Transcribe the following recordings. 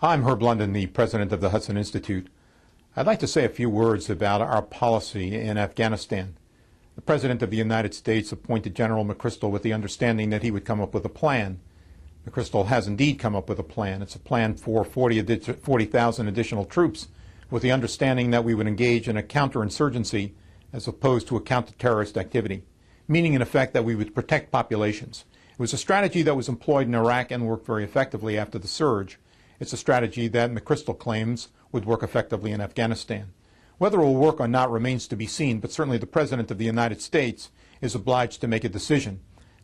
I'm Herb London, the president of the Hudson Institute. I'd like to say a few words about our policy in Afghanistan. The President of the United States appointed General McCrystal with the understanding that he would come up with a plan. McCrystal has indeed come up with a plan. It's a plan for 40,000 additional troops with the understanding that we would engage in a counter-insurgency as opposed to a counter-terrorist activity, meaning in effect that we would protect populations. It was a strategy that was employed in Iraq and worked very effectively after the surge. It's a strategy that McCrystal claims would work effectively in Afghanistan. Whether it will work or not remains to be seen, but certainly the President of the United States is obliged to make a decision.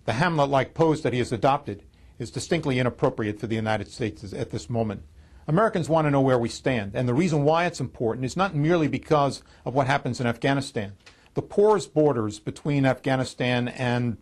The Hamlet-like pose that he has adopted is distinctly inappropriate for the United States at this moment. Americans want to know where we stand, and the reason why it's important is not merely because of what happens in Afghanistan. The porous borders between Afghanistan and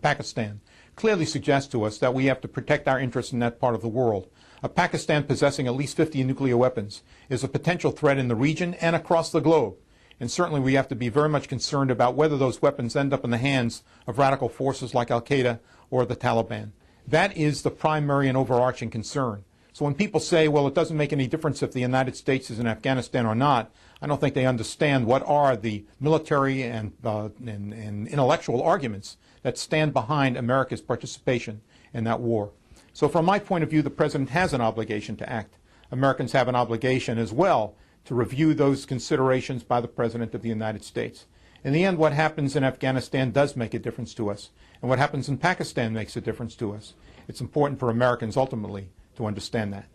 Pakistan clearly suggest to us that we have to protect our interests in that part of the world. Pakistan possessing at least 50 nuclear weapons is a potential threat in the region and across the globe. And certainly we have to be very much concerned about whether those weapons end up in the hands of radical forces like al-queda or the Taliban. That is the primary and overarching concern. So when people say, well, it doesn't make any difference if the United States is in Afghanistan or not, I don't think they understand what are the military and intellectual arguments that stand behind America's participation in that war. So from my point of view, the President has an obligation to act. Americans have an obligation as well to review those considerations by the President of the United States. In the end, what happens in Afghanistan does make a difference to us, and what happens in Pakistan makes a difference to us. It's important for Americans ultimately to understand that.